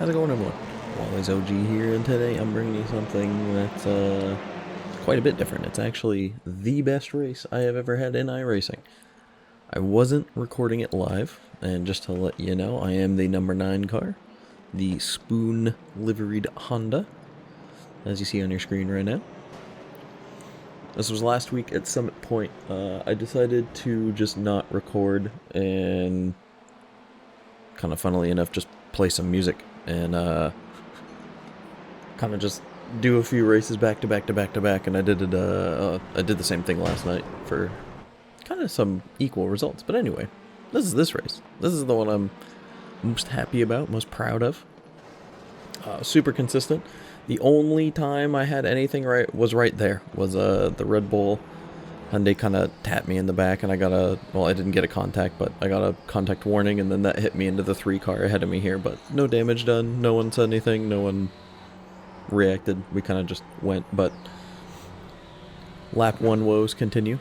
How's it going, everyone? WallysOG here, and today I'm bringing you something that's quite a bit different. It's actually the best race I have ever had in iRacing. I wasn't recording it live, and just to let you know, I am the number 9 car, the Spoon liveried Honda, as you see on your screen right now. This was last week at Summit Point. I decided to just not record and, kind of funnily enough, just play some music and kind of just do a few races back to back to back to back, and I did it. I did the same thing last night for kind of some equal results. But anyway, this is this race. This is the one I'm most happy about, most proud of. Super consistent. The only time I had anything right was right there. Was the Red Bull Hyundai kind of tapped me in the back, and I got I didn't get a contact, but I got a contact warning, and then that hit me into the 3 car ahead of me here, but no damage done, no one said anything, no one reacted, we kind of just went, but lap 1 woes continue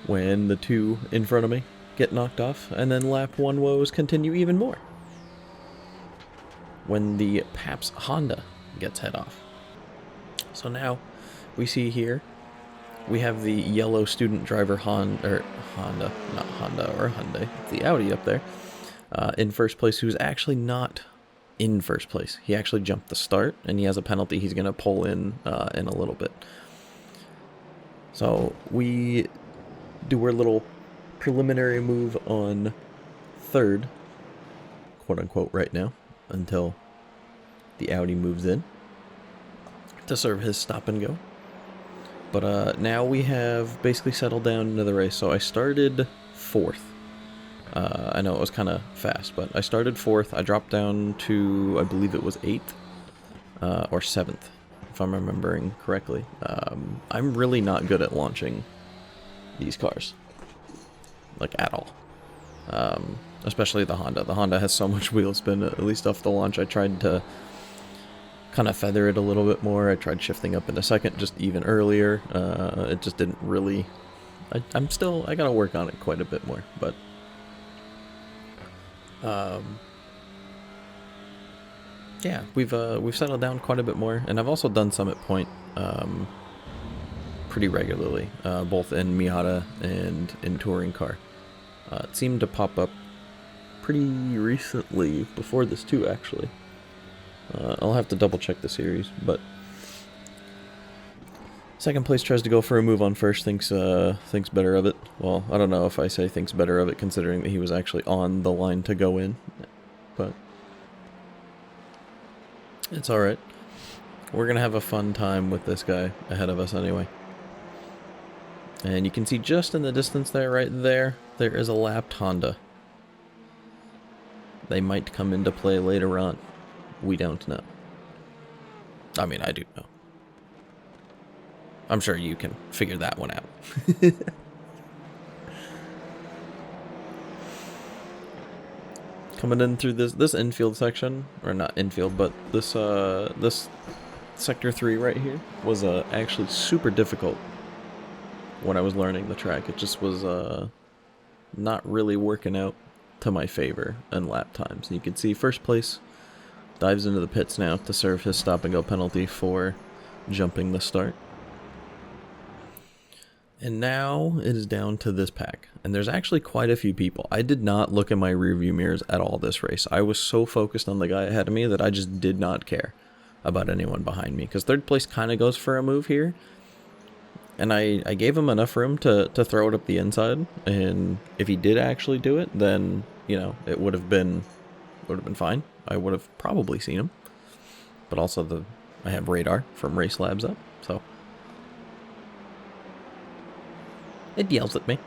when the 2 in front of me get knocked off, and then lap 1 woes continue even more when the Paps Honda gets head off. So now we see here we have the yellow student driver Hyundai, the Audi up there, in first place, who's actually not in first place. He actually jumped the start, and he has a penalty he's going to pull in a little bit. So we do our little preliminary move on third, quote-unquote, right now, until the Audi moves in to serve his stop and go. But now we have basically settled down into the race. So I started 4th. I know it was kind of fast, but I started 4th. I dropped down to, I believe it was 8th or 7th, if I'm remembering correctly. I'm really not good at launching these cars, like at all. Especially the Honda. The Honda has so much wheel spin, at least off the launch. I tried to kind of feather it a little bit more. I tried shifting up in a second, just even earlier. It just didn't really. I gotta work on it quite a bit more, but yeah, we've settled down quite a bit more, and I've also done Summit Point pretty regularly, both in Miata and in touring car. It seemed to pop up pretty recently, before this too, actually. I'll have to double check the series, but second place tries to go for a move on first, thinks better of it. Well, I don't know if I say thinks better of it, considering that he was actually on the line to go in, but it's alright. We're gonna have a fun time with this guy ahead of us anyway. And you can see just in the distance there, right there is a lapped Honda. They might come into play later on. We don't know. I mean, I do know. I'm sure you can figure that one out. Coming in through this infield section, or not infield, but this sector 3 right here was actually super difficult when I was learning the track. It just was not really working out to my favor in lap times. And you can see first place dives into the pits now to serve his stop and go penalty for jumping the start. And now it is down to this pack. And there's actually quite a few people. I did not look in my rearview mirrors at all this race. I was so focused on the guy ahead of me that I just did not care about anyone behind me. Because third place kind of goes for a move here. And I gave him enough room to throw it up the inside. And if he did actually do it, then, you know, it would have been fine. I would have probably seen him. But also I have radar from Race Labs up, so it yells at me.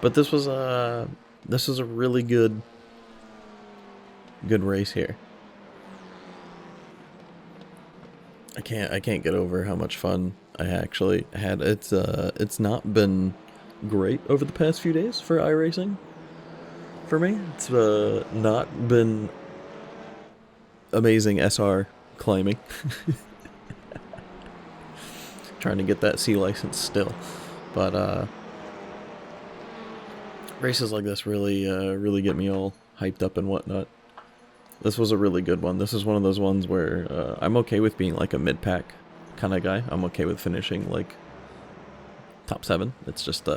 But this was a really good race here. I can't get over how much fun I actually had. It's not been great over the past few days for iRacing. For me, it's not been amazing SR climbing. Trying to get that C license still. But Races like this really, really get me all hyped up and whatnot. This was a really good one. This is one of those ones where I'm okay with being like a mid-pack kind of guy. I'm okay with finishing like top 7. It's just,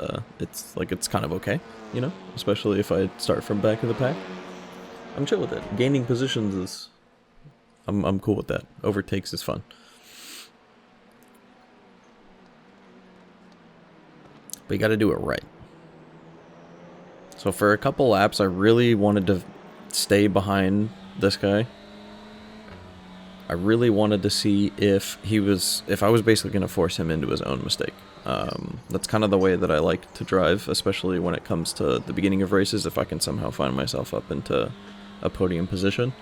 it's kind of okay, you know? Especially if I start from back of the pack. I'm chill with it. Gaining positions is... I'm cool with that. Overtakes is fun. But you gotta do it right. So for a couple laps, I really wanted to stay behind this guy. I really wanted to see if I was basically going to force him into his own mistake. That's kind of the way that I like to drive, especially when it comes to the beginning of races. If I can somehow find myself up into a podium position,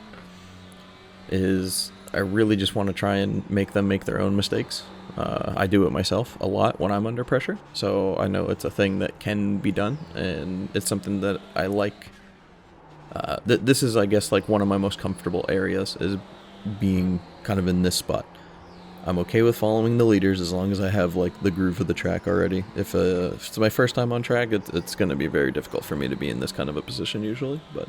I really just want to try and make them make their own mistakes. I do it myself a lot when I'm under pressure, so I know it's a thing that can be done, and it's something that I like. This is, I guess, like one of my most comfortable areas, is being kind of in this spot. I'm okay with following the leaders as long as I have like the groove of the track already. If it's my first time on track, it's going to be very difficult for me to be in this kind of a position usually, but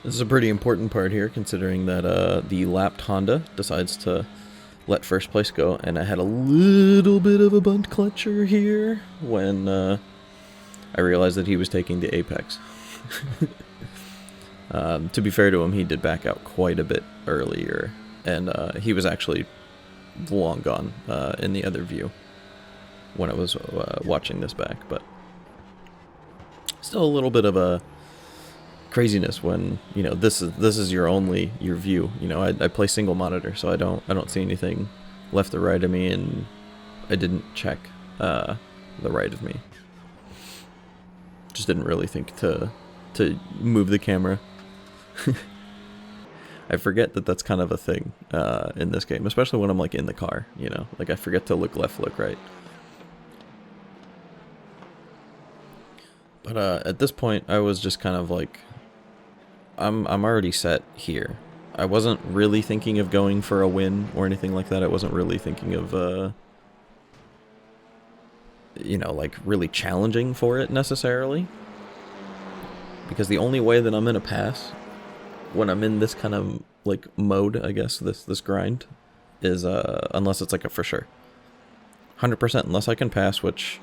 this is a pretty important part here, considering that the lapped Honda decides to let first place go, and I had a little bit of a bunt clutcher here when I realized that he was taking the apex. To be fair to him, he did back out quite a bit earlier, and he was actually long gone in the other view when I was watching this back, but still a little bit of a craziness when, you know, this is your view. You know, I play single monitor, so I don't see anything left or right of me, and I didn't check the right of me. Just didn't really think to move the camera. I forget that that's kind of a thing in this game, especially when I'm like in the car, you know, like I forget to look left, look right. But at this point, I was just kind of like, I'm already set here. I wasn't really thinking of going for a win or anything like that. I wasn't really thinking of, you know, like really challenging for it necessarily. Because the only way that I'm gonna pass when I'm in this kind of like mode, I guess, this grind, is unless it's like a for sure. 100% unless I can pass, which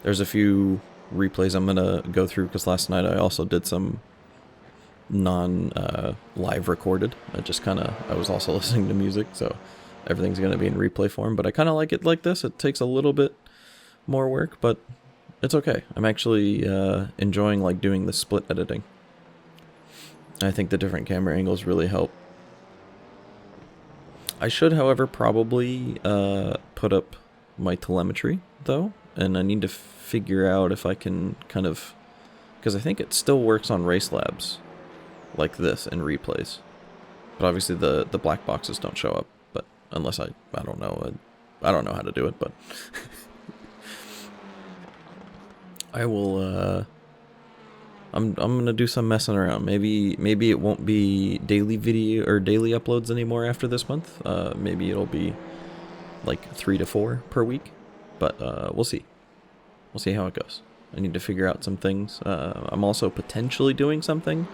there's a few replays I'm gonna go through, because last night I also did some live recorded. I was also listening to music, so everything's gonna be in replay form, but I kind of like it like this. It takes a little bit more work, but it's okay. I'm actually enjoying like doing the split editing. I think the different camera angles really help. I should, however, probably put up my telemetry, though, and I need to figure out if I can kind of... because I think it still works on race labs like this in replays. But obviously the black boxes don't show up, but unless I don't know. I don't know how to do it, but... I will, I'm gonna do some messing around. Maybe it won't be daily video or daily uploads anymore after this month. Maybe it'll be like 3 to 4 per week, but we'll see. We'll see how it goes. I need to figure out some things. I'm also potentially doing something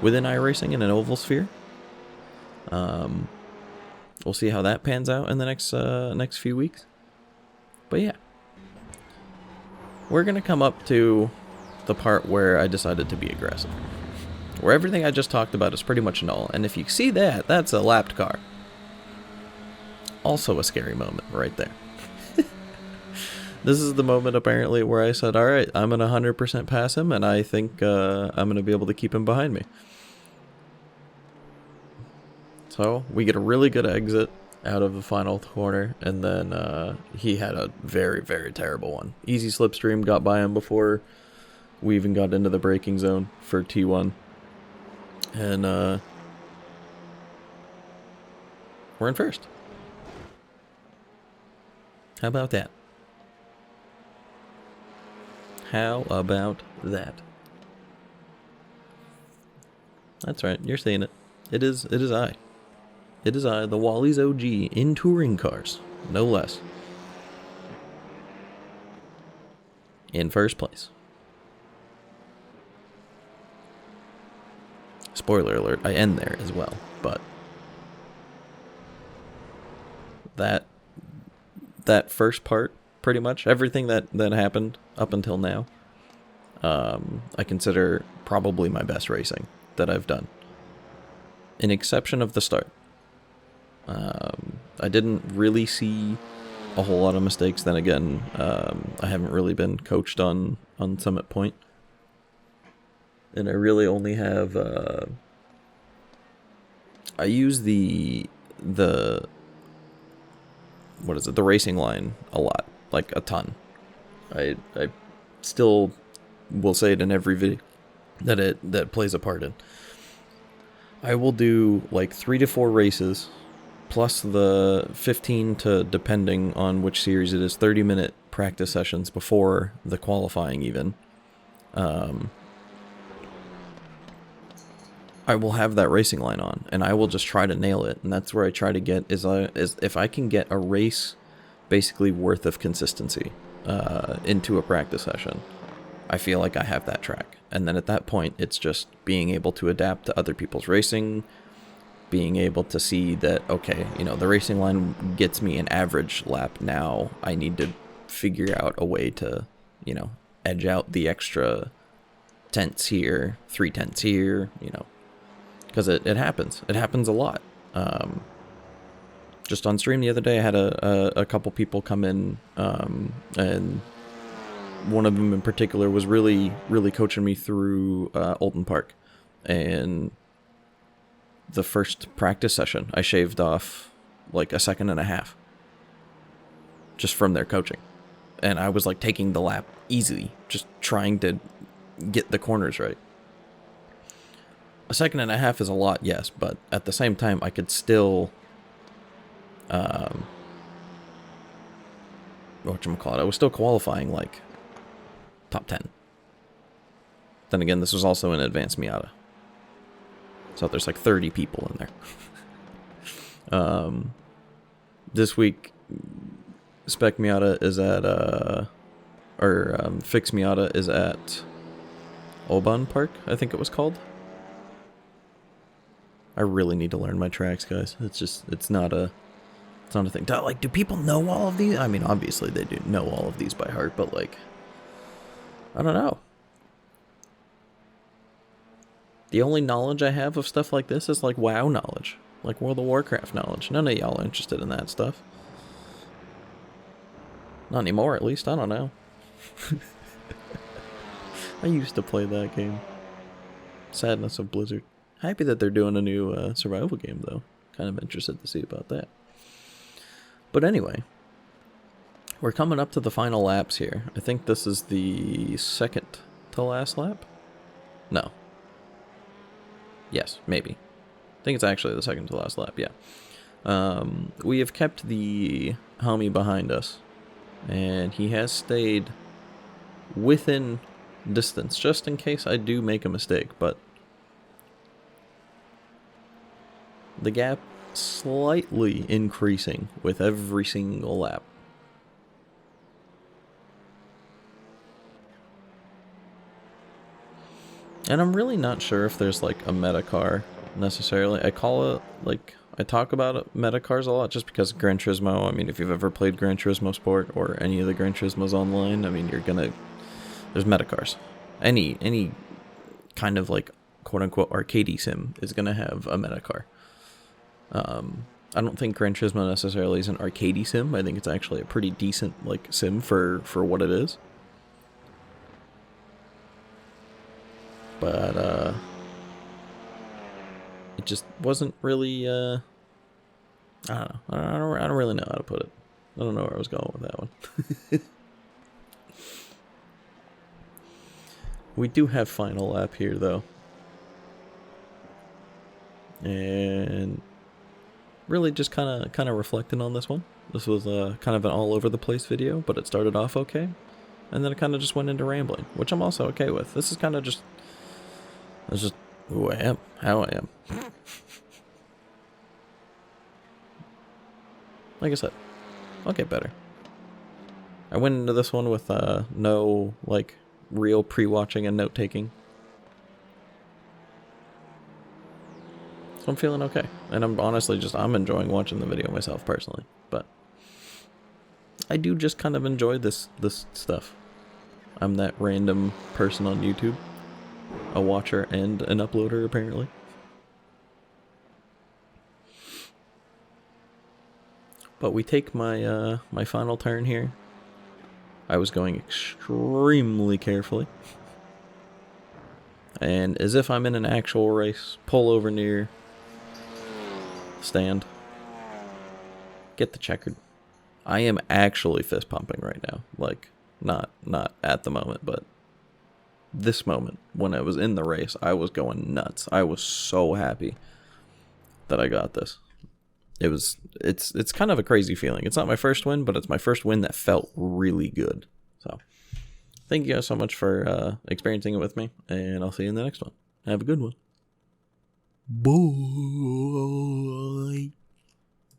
within iRacing in an oval sphere. We'll see how that pans out in the next few weeks. But yeah. We're going to come up to the part where I decided to be aggressive. Where everything I just talked about is pretty much null. And if you see that, that's a lapped car. Also a scary moment right there. This is the moment apparently where I said, alright, I'm going to 100% pass him, and I think I'm going to be able to keep him behind me. So we get a really good exit out of the final corner, and then he had a very, very terrible one. Easy slipstream, got by him before we even got into the braking zone for T1. And we're in first. How about that? How about that? That's right, you're seeing it. It is I. It is I, the WallysOG, in touring cars, no less. In first place. Spoiler alert, I end there as well, but that first part, pretty much everything that happened up until now, I consider probably my best racing that I've done, an exception of the start. I didn't really see a whole lot of mistakes. Then again, I haven't really been coached on Summit Point, and I really only have I use the what is it, the racing line a lot, like a ton. I still will say it in every video that plays a part in. I will do like 3 to 4 races plus the 15 to, depending on which series it is, 30-minute practice sessions before the qualifying even. I will have that racing line on, and I will just try to nail it. And that's where I try to get is if I can get a race basically worth of consistency into a practice session, I feel like I have that track. And then at that point, it's just being able to adapt to other people's racing, being able to see that, okay, you know, the racing line gets me an average lap. Now I need to figure out a way to, you know, edge out the extra tenths here, 3 tenths here, you know, because it happens. It happens a lot. Just on stream the other day, I had a couple people come in, and one of them in particular was really coaching me through Olden Park. And the first practice session, I shaved off like 1.5 seconds just from their coaching. And I was like taking the lap easily, just trying to get the corners right. 1.5 seconds is a lot, yes, but at the same time, I could still, whatchamacallit, I was still qualifying like top 10. Then again, this was also an advanced Miata, so there's like 30 people in there. This week, Spec Miata is at, Fix Miata is at Oban Park, I think it was called. I really need to learn my tracks, guys. It's not a thing. Like, do people know all of these? I mean, obviously they do know all of these by heart, but like, I don't know. The only knowledge I have of stuff like this is like WoW knowledge, like World of Warcraft knowledge. None of y'all are interested in that stuff. Not anymore, at least. I don't know. I used to play that game. Sadness of Blizzard. Happy that they're doing a new survival game, though. Kind of interested to see about that. But anyway, we're coming up to the final laps here. I think this is the second to last lap? No. Yes, maybe. I think it's actually the second to last lap, yeah. We have kept the homie behind us, and he has stayed within distance, just in case I do make a mistake, but the gap slightly increasing with every single lap. And I'm really not sure if there's like a meta car necessarily. I call it, like, I talk about meta cars a lot just because Gran Turismo, I mean, if you've ever played Gran Turismo Sport or any of the Gran Turismos online, I mean, there's meta cars. Any kind of like quote-unquote arcadey sim is gonna have a meta car. I don't think Gran Turismo necessarily is an arcadey sim. I think it's actually a pretty decent like sim for what it is. But it just wasn't really I don't know. I don't really know how to put it. I don't know where I was going with that one. We do have final lap here though. And really just kind of reflecting on this one. This was kind of an all over the place video, but it started off okay, and then it kind of just went into rambling, which I'm also okay with. This is kind of just, it's just who I am, how I am. Like I said, I'll get better. I went into this one with no like real pre-watching and note taking. So I'm feeling okay. And I'm honestly I'm enjoying watching the video myself personally. But I do just kind of enjoy this stuff. I'm that random person on YouTube. A watcher and an uploader, apparently. But we take my my final turn here. I was going extremely carefully. And as if I'm in an actual race, pull over near stand. Get the checkered. I am actually fist pumping right now. Like, not at the moment, but this moment, when I was in the race, I was going nuts. I was so happy that I got this. It's kind of a crazy feeling. It's not my first win, but it's my first win that felt really good. So, thank you guys so much for experiencing it with me, and I'll see you in the next one. Have a good one. Bye.